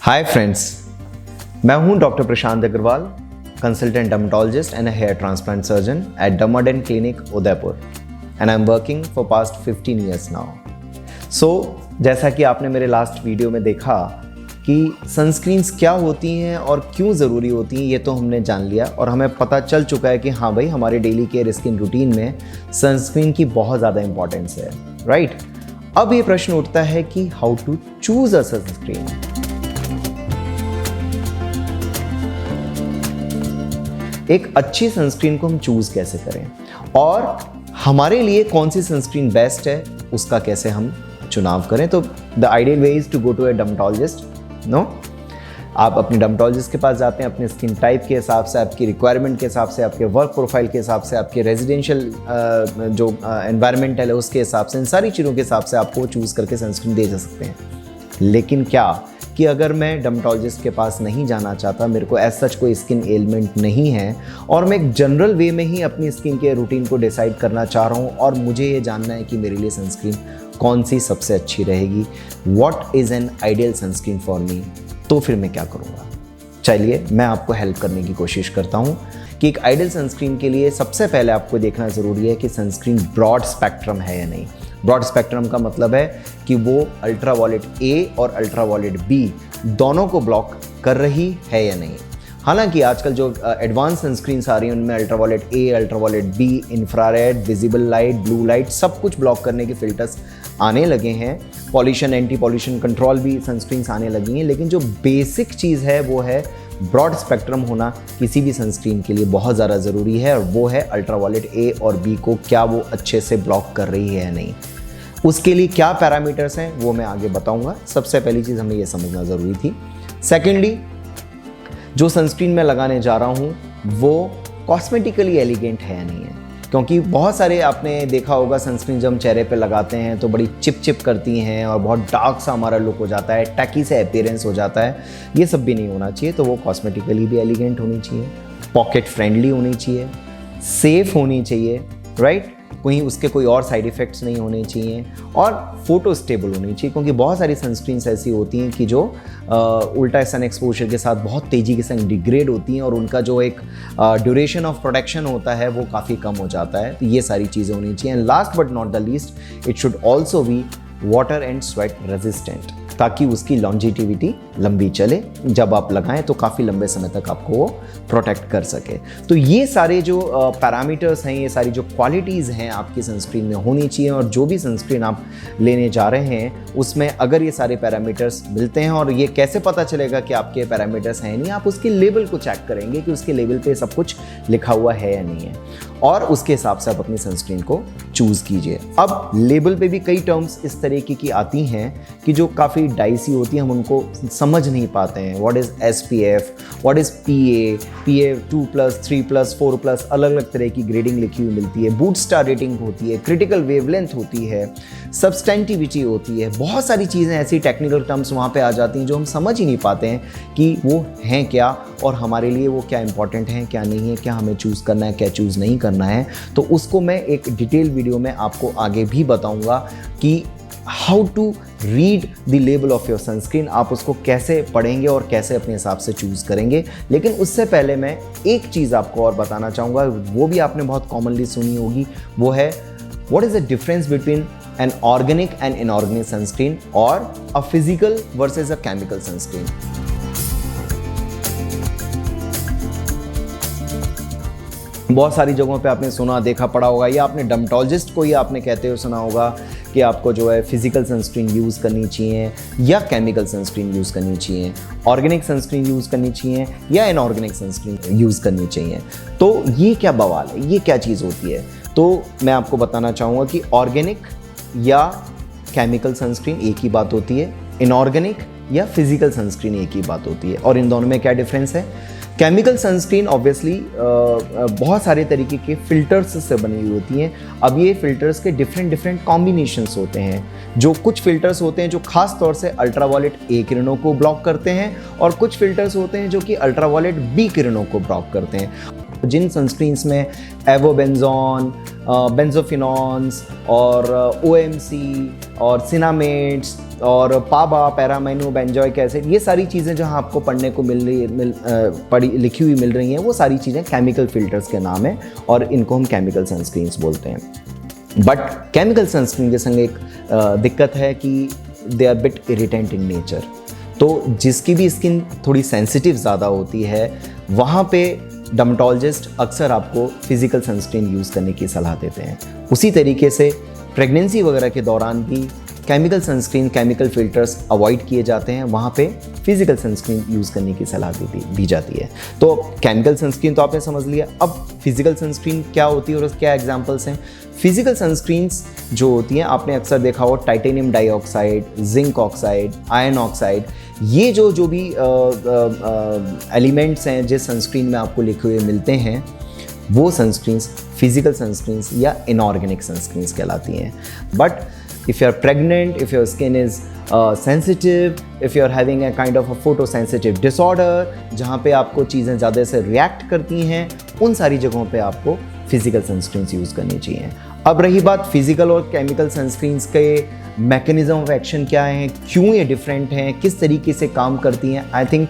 हाय friends, मैं हूं doctor Prashant Agarwal, consultant dermatologist and hair transplant surgeon at Dermadent clinic Udaipur and I am working for past 15 years now. So जैसा कि आपने मेरे last video में देखा कि सनस्क्रीन्स क्या होती हैं और क्यों ज़रूरी होती हैं, ये तो हमने जान लिया और हमें पता चल चुका है कि हाँ भाई, हमारे डेली केयर स्किन रूटीन में सनस्क्रीन की बहुत ज़्यादा इंपॉर्टेंस है, राइट। अब ये प्रश्न उठता है कि how to choose a sunscreen. एक अच्छी सनस्क्रीन को हम चूज कैसे करें और हमारे लिए कौन सी सनस्क्रीन बेस्ट है उसका कैसे हम चुनाव करें। तो the ideal way is to go to a dermatologist. No, आप अपने डर्मेटोलॉजिस्ट के पास जाते हैं, अपने स्किन टाइप के हिसाब से, आपकी रिक्वायरमेंट के हिसाब से, आपके वर्क प्रोफाइल के हिसाब से, आपके रेजिडेंशियल जो एनवायरमेंटल है उसके हिसाब से, इन सारी चीज़ों के हिसाब से आपको चूज़ करके सनस्क्रीन दे जा सकते हैं। लेकिन क्या कि अगर मैं डर्मेटोलॉजिस्ट के पास नहीं जाना चाहता, मेरे को एज सच कोई स्किन एलिमेंट नहीं है और मैं एक जनरल वे में ही अपनी स्किन केयर रूटीन को डिसाइड करना चाह रहा हूँ और मुझे ये जानना है कि मेरे लिए सनस्क्रीन कौन सी सबसे अच्छी रहेगी, what is an ideal sunscreen for me, तो फिर मैं क्या करूँगा। चलिए मैं आपको हेल्प करने की कोशिश करता हूँ कि एक आइडियल सनस्क्रीन के लिए सबसे पहले आपको देखना ज़रूरी है कि सनस्क्रीन ब्रॉड स्पेक्ट्रम है या नहीं। ब्रॉड स्पेक्ट्रम का मतलब है कि वो अल्ट्रावायलेट ए और अल्ट्रावायलेट बी दोनों को ब्लॉक कर रही है या नहीं। हालांकि आजकल जो एडवांस सनस्क्रीन्स आ रही हैं उनमें ultraviolet A, ultraviolet B, infrared, visible light, blue light सब कुछ ब्लॉक करने के फिल्टर्स आने लगे हैं। पॉल्यूशन, एंटी पॉल्यूशन कंट्रोल भी सनस्क्रीन्स आने लगी हैं, लेकिन जो बेसिक चीज़ है वो है ब्रॉड स्पेक्ट्रम होना किसी भी सनस्क्रीन के लिए बहुत ज़्यादा ज़रूरी है और वो है अल्ट्रावायलेट ए और बी को क्या वो अच्छे से ब्लॉक कर रही है या नहीं। उसके लिए क्या पैरामीटर्स हैं वो मैं आगे बताऊंगा। सबसे पहली चीज़ हमें ये समझना ज़रूरी थी। सेकेंडली, जो सनस्क्रीन मैं लगाने जा रहा हूँ वो कॉस्मेटिकली एलिगेंट है या नहीं है, क्योंकि बहुत सारे आपने देखा होगा सनस्क्रीन जब हम चेहरे पे लगाते हैं तो बड़ी चिप चिप करती हैं और बहुत डार्क सा हमारा लुक हो जाता है, टैकी से अपीयरेंस हो जाता है। ये सब भी नहीं होना चाहिए। तो वो कॉस्मेटिकली भी एलिगेंट होनी चाहिए, पॉकेट फ्रेंडली होनी चाहिए, सेफ होनी चाहिए, राइट, कोई और साइड इफ़ेक्ट्स नहीं होने चाहिए और फोटो स्टेबल होनी चाहिए, क्योंकि बहुत सारी सनस्क्रीन्स ऐसी होती हैं कि जो उल्टा सन एक्सपोजर के साथ बहुत तेज़ी के संग डिग्रेड होती हैं और उनका जो एक ड्यूरेशन ऑफ प्रोटेक्शन होता है वो काफ़ी कम हो जाता है। तो ये सारी चीज़ें होनी चाहिए। And last but not the least, it should also be water and sweat resistant, ताकि उसकी लॉन्जिटिविटी लंबी चले, जब आप लगाएं तो काफ़ी लंबे समय तक आपको वो प्रोटेक्ट कर सके। तो ये सारे जो पैरामीटर्स हैं, ये सारी जो क्वालिटीज़ हैं आपकी सनस्क्रीन में होनी चाहिए और जो भी सनस्क्रीन आप लेने जा रहे हैं उसमें अगर ये सारे पैरामीटर्स मिलते हैं। और ये कैसे पता चलेगा कि आपके पैरामीटर्स हैं नहीं, आप उसके लेबल को चेक करेंगे कि उसके लेबल पे सब कुछ लिखा हुआ है या नहीं है और उसके हिसाब से आप अपनी सनस्क्रीन को चूज़ कीजिए। अब लेबल पे भी कई टर्म्स इस तरीके की आती हैं कि जो काफ़ी डाइसी होती है, हम उनको समझ नहीं पाते हैं। What is SPF, what is PA 2+, 3+, 4+, अलग अलग तरह की ग्रेडिंग लिखी हुई मिलती है। बूट स्टार रेटिंग होती है, क्रिटिकल वेवलेंथ होती है, सब्सटेंटिविटी होती है, बहुत सारी चीज़ें ऐसी टेक्निकल टर्म्स वहाँ पे आ जाती हैं जो हम समझ ही नहीं पाते हैं कि वो हैं क्या और हमारे लिए वो क्या इंपॉर्टेंट है, क्या नहीं है, क्या हमें चूज़ करना है, क्या चूज़ नहीं करना है। तो उसको मैं एक डिटेल वीडियो में आपको आगे भी बताऊँगा कि how to read the label of your sunscreen, आप उसको कैसे पढ़ेंगे और कैसे अपने हिसाब से चूज़ करेंगे। लेकिन उससे पहले मैं एक चीज़ आपको और बताना चाहूँगा, वो भी आपने बहुत कॉमनली सुनी होगी, वो है what is the difference between an organic and inorganic sunscreen और a physical versus a chemical sunscreen. बहुत सारी जगहों पे आपने सुना, देखा, पढ़ा होगा या आपने डर्मेटोलॉजिस्ट को ही आपने कहते हुए सुना होगा कि आपको जो है फिजिकल सनस्क्रीन यूज़ करनी चाहिए या केमिकल सनस्क्रीन यूज़ करनी चाहिए, ऑर्गेनिक सनस्क्रीन यूज़ करनी चाहिए या इनऑर्गेनिक सनस्क्रीन यूज़ करनी चाहिए। तो ये क्या बवाल है, ये क्या चीज़ होती है? तो मैं आपको बताना चाहूँगा कि ऑर्गेनिक या केमिकल सनस्क्रीन एक ही बात होती है, इनऑर्गेनिक या फिजिकल सनस्क्रीन एक ही बात होती है। और इन दोनों में क्या डिफरेंस है? केमिकल सनस्क्रीन ऑब्वियसली बहुत सारे तरीके के फिल्टर्स से बनी हुई होती हैं। अब ये फिल्टर्स के डिफरेंट कॉम्बिनेशंस होते हैं। जो कुछ फिल्टर्स होते हैं जो खास तौर से अल्ट्रावायलेट ए किरणों को ब्लॉक करते हैं और कुछ फिल्टर्स होते हैं जो कि अल्ट्रावायलेट बी किरणों को ब्लॉक करते हैं। जिन सनस्क्रीन्स में एवोबेंजोन, बेंजोफिनॉन्स और ओएमसी और सिनामेट्स और पाबा, पैरामाइनो बेंजोइक एसिड, ये सारी चीज़ें जो आपको पढ़ने को पढ़ी लिखी हुई मिल रही हैं, वो सारी चीज़ें केमिकल फिल्टर्स के नाम है और इनको हम केमिकल सनस्क्रीन्स बोलते हैं। बट केमिकल सनस्क्रीन के संग एक दिक्कत है कि they are bit irritant in nature. तो जिसकी भी स्किन थोड़ी सेंसिटिव ज़्यादा होती है, वहाँ पे डर्मेटोलॉजिस्ट अक्सर आपको फिजिकल सनस्क्रीन यूज़ करने की सलाह देते हैं। उसी तरीके से प्रेगनेंसी वगैरह के दौरान भी chemical sunscreen, chemical filters avoid किए जाते हैं, वहाँ पे फिजिकल सनस्क्रीन यूज़ करने की सलाह दी जाती है। तो केमिकल सनस्क्रीन तो आपने समझ लिया। अब फिजिकल सनस्क्रीन क्या होती है और क्या एग्जांपल्स हैं। फिजिकल सनस्क्रीन्स जो होती हैं, आपने अक्सर देखा हो titanium dioxide, zinc oxide, iron oxide, ये जो भी एलिमेंट्स हैं जिस सनस्क्रीन में आपको लिखे हुए मिलते हैं, वो सनस्क्रीन्स फिजिकल सनस्क्रीन्स या इनऑर्गेनिक सनस्क्रीन्स कहलाती हैं। But if you are pregnant, if your skin is sensitive, if you are having a kind of a photosensitive disorder, जहाँ पे आपको चीज़ें ज़्यादा से रिएक्ट करती हैं, उन सारी जगहों पे आपको फिजिकल सनस्क्रीन्स यूज़ करनी चाहिए। अब रही बात फिजिकल और केमिकल सनस्क्रीन्स के मैकेनिज्म ऑफ एक्शन क्या हैं, क्यों ये डिफरेंट हैं, किस तरीके से काम करती हैं, आई थिंक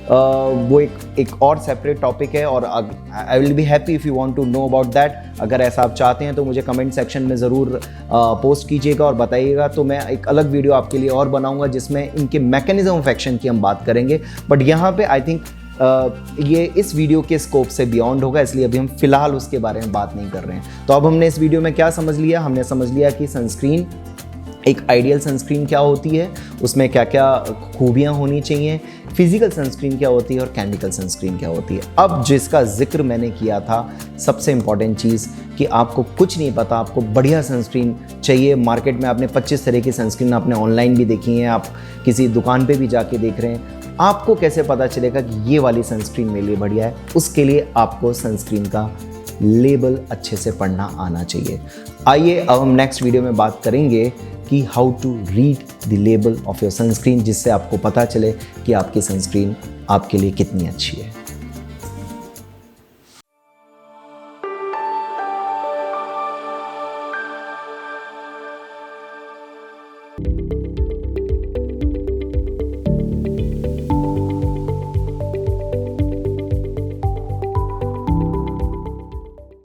वो एक और सेपरेट टॉपिक है और I will be happy if you want to know about that. अगर ऐसा आप चाहते हैं तो मुझे कमेंट सेक्शन में ज़रूर पोस्ट कीजिएगा और बताइएगा, तो मैं एक अलग वीडियो आपके लिए और बनाऊंगा जिसमें इनके मैकेनिज्म ऑफ एक्शन की हम बात करेंगे। बट यहाँ पे आई थिंक ये इस वीडियो के स्कोप से बियॉन्ड होगा, इसलिए अभी हम फिलहाल उसके बारे में बात नहीं कर रहे हैं। तो अब हमने इस वीडियो में क्या समझ लिया, हमने समझ लिया कि सनस्क्रीन, एक आइडियल सनस्क्रीन क्या होती है, उसमें क्या क्या खूबियाँ होनी चाहिए, फिजिकल सनस्क्रीन क्या होती है और केमिकल सनस्क्रीन क्या होती है। अब जिसका जिक्र मैंने किया था, सबसे इम्पॉर्टेंट चीज़ कि आपको कुछ नहीं पता, आपको बढ़िया सनस्क्रीन चाहिए। मार्केट में आपने 25 तरह की सनस्क्रीन आपने ऑनलाइन भी देखी हैं, आप किसी दुकान पे भी जाके देख रहे हैं, आपको कैसे पता चलेगा कि ये वाली सनस्क्रीन मेरे लिए बढ़िया है? उसके लिए आपको सनस्क्रीन का लेबल अच्छे से पढ़ना आना चाहिए। आइए अब हम नेक्स्ट वीडियो में बात करेंगे कि how to read the label of your sunscreen, जिससे आपको पता चले कि आपकी सनस्क्रीन आपके लिए कितनी अच्छी है।